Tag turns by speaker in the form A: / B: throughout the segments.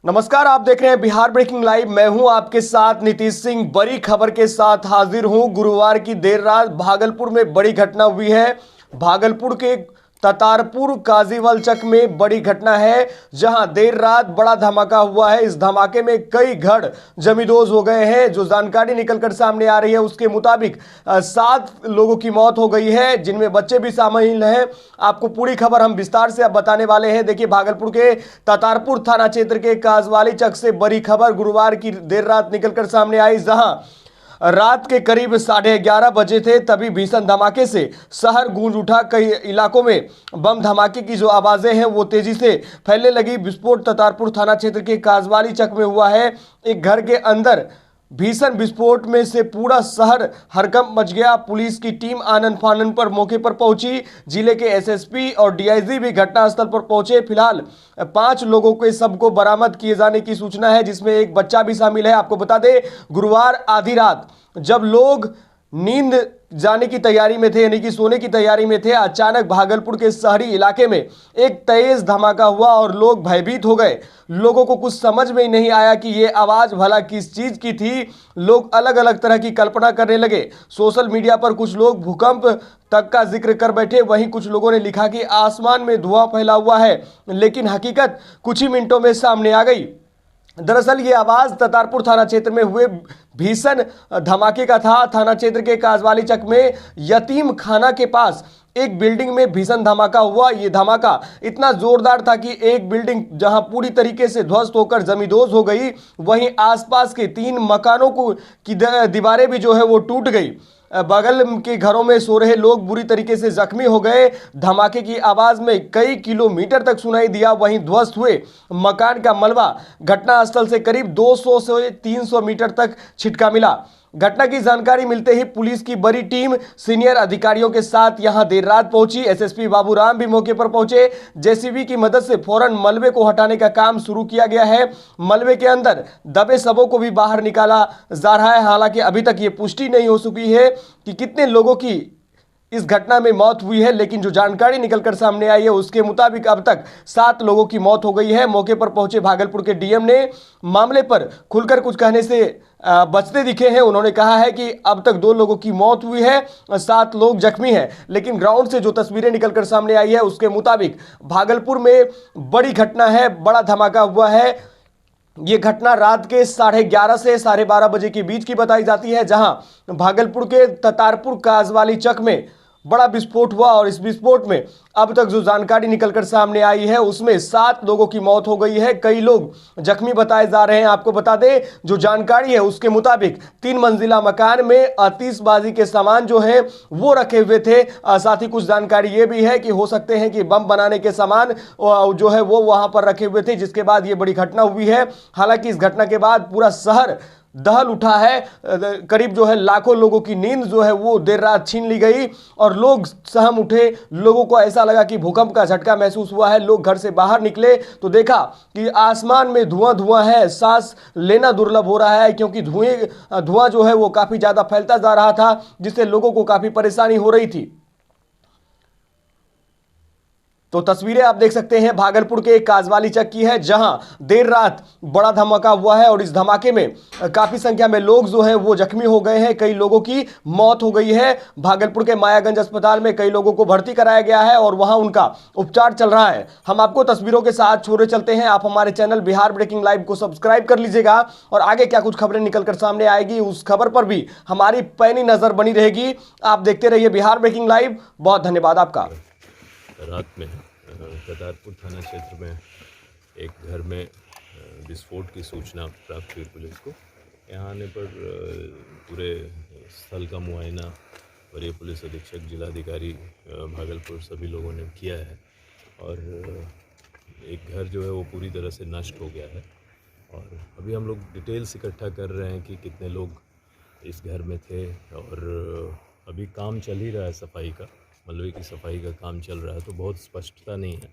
A: नमस्कार, आप देख रहे हैं बिहार ब्रेकिंग लाइव। मैं हूं आपके साथ नीतीश सिंह। बड़ी खबर के साथ हाजिर हूं। गुरुवार की देर रात भागलपुर में बड़ी घटना हुई है। भागलपुर के ततारपुर काजीवलचक में बड़ी घटना है, जहां देर रात बड़ा धमाका हुआ है। इस धमाके में कई घर जमींदोज हो गए हैं। जो जानकारी निकलकर सामने आ रही है उसके मुताबिक 7 लोगों की मौत हो गई है, जिनमें बच्चे भी शामिल हैं। आपको पूरी खबर हम विस्तार से अब बताने वाले हैं। देखिए, भागलपुर के ततारपुर थाना क्षेत्र के काजवालीचक से बड़ी खबर गुरुवार की देर रात निकलकर सामने आई, जहां रात के करीब 11:30 बजे थे, तभी भीषण धमाके से शहर गूंज उठा। कई इलाकों में बम धमाके की जो आवाजें हैं वो तेजी से फैलने लगी। विस्फोट ततारपुर थाना क्षेत्र के काजवालीचक में हुआ है। एक घर के अंदर भीषण विस्फोट में से पूरा शहर हड़कंप मच गया। पुलिस की टीम आनन फानन पर मौके पर पहुंची। जिले के एसएसपी और डीआईजी भी घटनास्थल पर पहुंचे। फिलहाल 5 लोगों के शव को बरामद किए जाने की सूचना है, जिसमें एक बच्चा भी शामिल है। आपको बता दें, गुरुवार आधी रात जब लोग नींद जाने की तैयारी में थे, यानी कि सोने की तैयारी में थे, अचानक भागलपुर के शहरी इलाके में एक तेज धमाका हुआ और लोग भयभीत हो गए। लोगों को कुछ समझ में ही नहीं आया कि ये आवाज भला किस चीज की थी। लोग अलग अलग तरह की कल्पना करने लगे। सोशल मीडिया पर कुछ लोग भूकंप तक का जिक्र कर बैठे। वहीं कुछ लोगों ने लिखा कि आसमान में धुआं फैला हुआ है, लेकिन हकीकत कुछ ही मिनटों में सामने आ गई। दरअसल ये आवाज ततारपुर थाना क्षेत्र में हुए भीषण धमाके का था। थाना क्षेत्र के काजवालीचक में यतीम खाना के पास एक बिल्डिंग में भीषण धमाका हुआ। ये धमाका इतना जोरदार था कि एक बिल्डिंग जहां पूरी तरीके से ध्वस्त होकर जमींदोज हो गई, वहीं आसपास के 3 मकानों की दीवारें भी जो है वो टूट गई। बगल के घरों में सो रहे लोग बुरी तरीके से जख्मी हो गए। धमाके की आवाज में कई किलोमीटर तक सुनाई दिया। वहीं ध्वस्त हुए मकान का मलबा घटनास्थल से करीब 200 से 300 मीटर तक छिटका मिला। घटना की जानकारी मिलते ही पुलिस की बड़ी टीम सीनियर अधिकारियों के साथ यहां देर रात पहुंची। एसएसपी बाबूराम भी मौके पर पहुंचे। जेसीबी की मदद से फौरन मलबे को हटाने का काम शुरू किया गया है। मलबे के अंदर दबे शवों को भी बाहर निकाला जा रहा है। हालांकि अभी तक ये पुष्टि नहीं हो सकी है कि कितने लोगों की इस घटना में मौत हुई है, लेकिन जो जानकारी निकलकर सामने आई है उसके मुताबिक अब तक 7 लोगों की मौत हो गई है। मौके पर पहुंचे भागलपुर के डीएम ने मामले पर खुलकर कुछ कहने से बचते दिखे हैं। उन्होंने कहा है कि अब तक 2 लोगों की मौत हुई है, 7 लोग जख्मी हैं। लेकिन ग्राउंड से जो तस्वीरें निकलकर सामने आई है उसके मुताबिक भागलपुर में बड़ी घटना है, बड़ा धमाका हुआ है। ये घटना रात के 11:30 से 12:30 बजे के बीच की बताई जाती है, जहां भागलपुर के ततारपुर काजवालीचक में बड़ा विस्फोट हुआ। और इस विस्फोट में अब तक जो जानकारी निकलकर सामने आई है उसमें 7 लोगों की मौत हो गई है, कई लोग जख्मी बताए जा रहे हैं। आपको बता दें, जो जानकारी है उसके मुताबिक 3 मंजिला मकान में आतिशबाजी के सामान जो है वो रखे हुए थे। साथ ही कुछ जानकारी ये भी है कि हो सकते हैं कि बम बनाने के सामान जो है वो वहां पर रखे हुए थे, जिसके बाद ये बड़ी घटना हुई है। हालांकि इस घटना के बाद पूरा शहर दहल उठा है। करीब जो है लाखों लोगों की नींद जो है वो देर रात छीन ली गई और लोग सहम उठे। लोगों को ऐसा लगा कि भूकंप का झटका महसूस हुआ है। लोग घर से बाहर निकले तो देखा कि आसमान में धुआं धुआं है। सांस लेना दुर्लभ हो रहा है, क्योंकि धुआं जो है वो काफी ज्यादा फैलता जा रहा था, जिससे लोगों को काफी परेशानी हो रही थी। तो तस्वीरें आप देख सकते हैं भागलपुर के काजवालीचक की है, जहां देर रात बड़ा धमाका हुआ है और इस धमाके में काफी संख्या में लोग जो हैं वो जख्मी हो गए हैं। कई लोगों की मौत हो गई है। भागलपुर के मायागंज अस्पताल में कई लोगों को भर्ती कराया गया है और वहां उनका उपचार चल रहा है। हम आपको तस्वीरों के साथ छोड़े चलते हैं। आप हमारे चैनल बिहार ब्रेकिंग लाइव को सब्सक्राइब कर लीजिएगा और आगे क्या कुछ खबरें निकलकर सामने आएगी उस खबर पर भी हमारी पैनी नजर बनी रहेगी। आप देखते रहिए बिहार ब्रेकिंग लाइव। बहुत धन्यवाद आपका।
B: रात में ततारपुर थाना क्षेत्र में एक घर में विस्फोट की सूचना प्राप्त हुई पुलिस को। यहाँ आने पर पूरे स्थल का मुआयना वरीय पुलिस अधीक्षक, जिलाधिकारी भागलपुर सभी लोगों ने किया है और एक घर जो है वो पूरी तरह से नष्ट हो गया है। और अभी हम लोग डिटेल्स इकट्ठा कर रहे हैं कि कितने लोग इस घर में थे और अभी काम चल ही रहा है सफाई का, मलबे की सफाई का काम चल रहा है। तो बहुत स्पष्टता नहीं है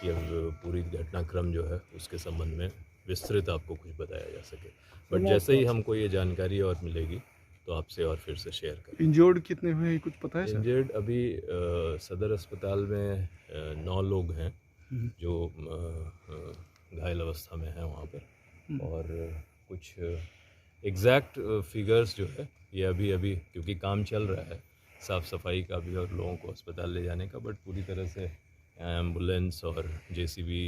B: कि अब पूरी घटनाक्रम जो है उसके संबंध में विस्तृत आपको कुछ बताया जा सके, बट जैसे ही हमको ये जानकारी और मिलेगी तो आपसे और फिर से शेयर करें।
C: इंजर्ड कितने हुए कुछ पता है?
B: इंजर्ड अभी सदर अस्पताल में 9 लोग हैं जो वसाइल अवस्था में है वहाँ पर। और कुछ एग्जैक्ट फिगर्स जो है ये अभी क्योंकि काम चल रहा है साफ़ सफाई का भी और लोगों को अस्पताल ले जाने का, बट पूरी तरह से एम्बुलेंस और जेसीबी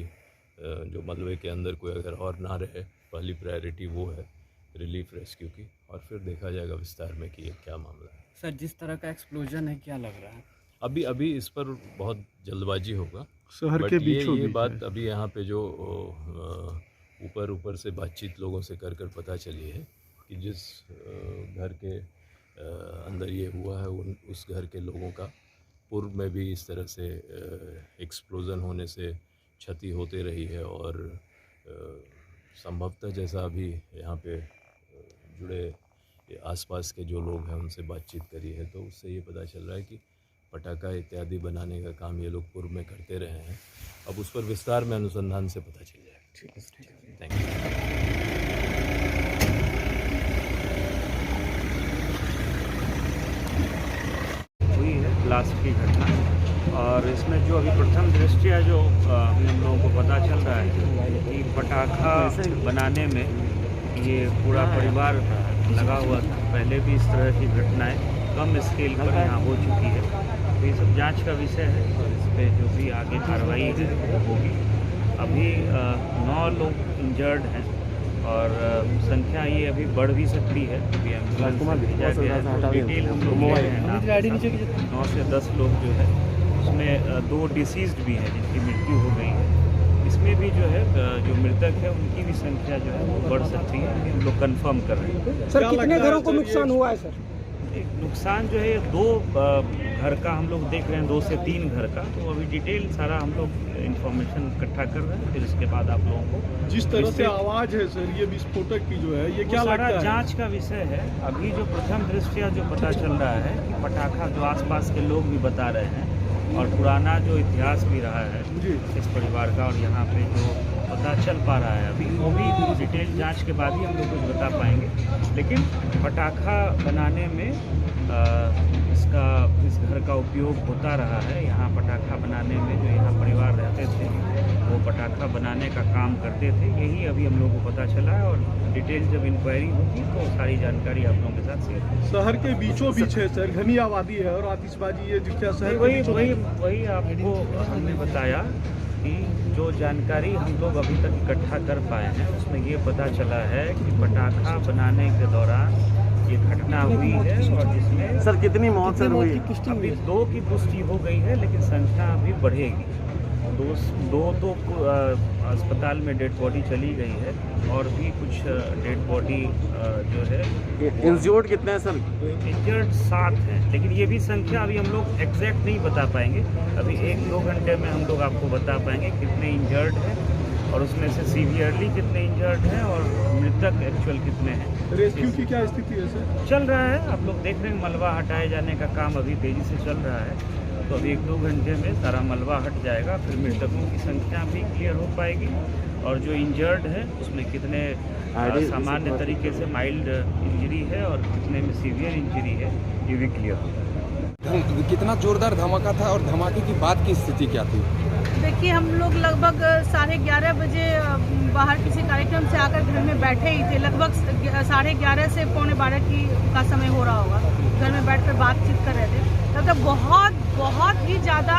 B: जो मलबे के अंदर कोई अगर और ना रहे, पहली प्रायोरिटी वो है रिलीफ रेस्क्यू की, और फिर देखा जाएगा विस्तार में कि ये क्या मामला है।
D: सर, जिस तरह का एक्सप्लोजन है, क्या लग रहा है?
B: अभी इस पर बहुत जल्दबाजी होगा।
C: शहर
B: बट
C: के बीचों
B: ये
C: बीच
B: बात
C: है।
B: अभी यहाँ पे जो ऊपर से बातचीत लोगों से कर पता चली है कि जिस घर के अंदर ये हुआ है उस घर के लोगों का पूर्व में भी इस तरह से एक्सप्लोज़न होने से क्षति होते रही है, और संभवतः जैसा अभी यहाँ पे जुड़े आसपास के जो लोग हैं उनसे बातचीत करी है तो उससे ये पता चल रहा है कि पटाखा इत्यादि बनाने का काम ये लोग पूर्व में करते रहे हैं। अब उस पर विस्तार में अनुसंधान से पता चल जाएगा।
D: ठीक है।
B: Thank you.
E: हुई है ब्लास्ट की घटना, और इसमें जो अभी प्रथम दृष्टया जो अभी हम लोगों को पता चल रहा है कि पटाखा बनाने में ये पूरा परिवार लगा हुआ था। पहले भी इस तरह की घटनाएं कम स्केल पर यहाँ हो चुकी है, तो ये सब जांच का विषय है और इस पर जो भी आगे कार्रवाई है वो होगी। अभी 9 लोग इंजर्ड हैं और संख्या ये अभी बढ़ भी सकती है। अभी एम्बुलेंस भेजा गया है, तो डिटेल हम लोग ले रहे हैं। 9 से 10 लोग जो है उसमें 2 डिसीज्ड भी हैं जिनकी मृत्यु हो गई है। इसमें भी जो है जो मृतक है उनकी भी संख्या जो है वो बढ़ सकती है, हम लोग कंफर्म कर रहे हैं।
F: सर, कितने घरों को नुकसान हुआ है सर?
E: नुकसान जो है 2 घर का हम लोग देख रहे हैं, 2 से 3 घर का। तो अभी डिटेल सारा हम लोग इंफॉर्मेशन इकट्ठा कर रहे हैं, फिर इसके बाद आप लोगों को
C: जिस तरह से आवाज़ है सर ये विस्फोटक की जो है ये क्या लगता है?
E: जांच का विषय है। अभी जो प्रथम दृष्टया जो पता चल रहा है कि पटाखा जो आसपास के लोग भी बता रहे हैं और पुराना जो इतिहास भी रहा है इस परिवार का, और यहाँ पे जो पता चल पा रहा है अभी वो भी डिटेल जांच के बाद ही हम लोग कुछ बता पाएंगे। लेकिन पटाखा बनाने में इस घर का उपयोग होता रहा है। यहाँ पटाखा बनाने में जो यहाँ परिवार रहते थे वो पटाखा बनाने का काम करते थे, यही अभी हम लोगों को पता चला है। और डिटेल जब इंक्वायरी होगी तो सारी जानकारी आप लोगों के साथ शेयर करेंगे।
C: शहर के बीचों बीच है सर, घनी आबादी है और आतिशबाजी ये जो क्या शहर
E: वही आपको हमने बताया कि जो जानकारी हम लोग अभी तक इकट्ठा कर पाए हैं उसमें ये पता चला है कि पटाखा बनाने के दौरान ये घटना हुई है, और जिसमें
F: सर कितनी मौत सर हुई?
E: अभी 2 की पुष्टि हो गई है, लेकिन संख्या अभी बढ़ेगी। 2 तो अस्पताल में डेड बॉडी चली गई है और भी कुछ डेड बॉडी जो है।
F: इंज्योर्ड कितने हैं सर?
E: इंजर्ड 7 हैं, लेकिन ये भी संख्या अभी हम लोग एग्जैक्ट नहीं बता पाएंगे। अभी 1-2 घंटे में हम लोग आपको बता पाएंगे कितने इंजर्ड हैं और उसमें से सीवियरली कितने इंजर्ड हैं और मृतक एक्चुअल कितने हैं।
C: रेस्क्यू की क्या स्थिति है सर?
E: चल रहा है, आप लोग देख रहे हैं मलबा हटाए जाने का काम अभी तेज़ी से चल रहा है। तो अभी 1-2 घंटे में सारा मलबा हट जाएगा, फिर मृतकों की संख्या भी क्लियर हो पाएगी और जो इंजर्ड है उसमें कितने सामान्य तरीके से माइल्ड इंजरी है और कितने में सीवियर इंजरी है ये भी क्लियर होगा।
G: कितना जोरदार धमाका था और धमाके की बाद की स्थिति क्या थी?
H: देखिए, हम लोग लगभग 11:30 बजे बाहर किसी कार्यक्रम से आकर घर में बैठे ही थे। लगभग 11:30 से 11:45 का समय हो रहा होगा। घर में बैठकर बातचीत कर रहे थे, तब तक बहुत ही ज़्यादा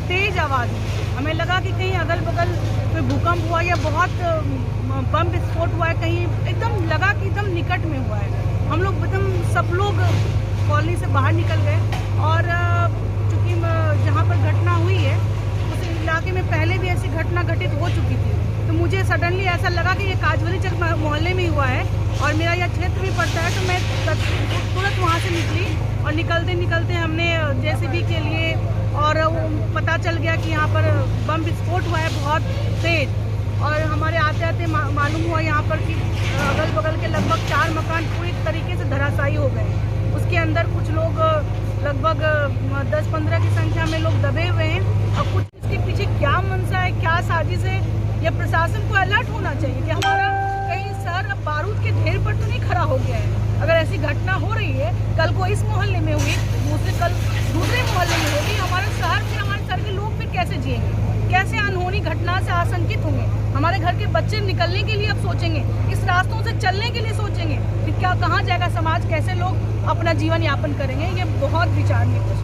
H: तेज़ आवाज़ हुई। हमें लगा कि कहीं अगल बगल कोई भूकंप हुआ या बहुत बम विस्फोट हुआ है, कहीं एकदम लगा कि एकदम निकट में हुआ है। हम लोग एकदम सब लोग कॉलोनी से बाहर निकल गए और चूँकि जहाँ पर घटना हुई है उस इलाके में पहले भी ऐसी घटना घटित हो चुकी थी, तो मुझे सडनली ऐसा लगा कि ये काजवली चक मोहल्ले में ही हुआ है और मेरा यह क्षेत्र भी पड़ता है। तो मैं तुरंत वहाँ से निकली और निकलते हमने जेसीबी के लिए, और वो पता चल गया कि यहाँ पर बम विस्फोट हुआ है बहुत तेज। और हमारे आते मालूम हुआ यहाँ पर कि अगल बगल के लगभग 4 मकान पूरी तरीके से धराशायी हो गए। उसके अंदर कुछ लोग लगभग 10-15 की संख्या में लोग दबे हुए हैं और कुछ इसके पीछे क्या मंशा है, क्या साजिश है, ये प्रशासन को अलर्ट होना चाहिए कि हमारा कहीं शहर अब बारूद के ढेर पर तो नहीं खड़ा हो गया है। अगर ऐसी घटना हो रही है, कल को इस मोहल्ले में हुई, कल दूसरे मोहल्ले में होगी, हमारे शहर के लोग फिर कैसे जिएंगे, कैसे अनहोनी घटना से आशंकित होंगे। हमारे घर के बच्चे निकलने के लिए अब सोचेंगे, इस रास्तों से चलने के लिए सोचेंगे कि क्या कहाँ जाएगा समाज, कैसे लोग अपना जीवन यापन करेंगे। ये बहुत विचारणीय प्रश्न।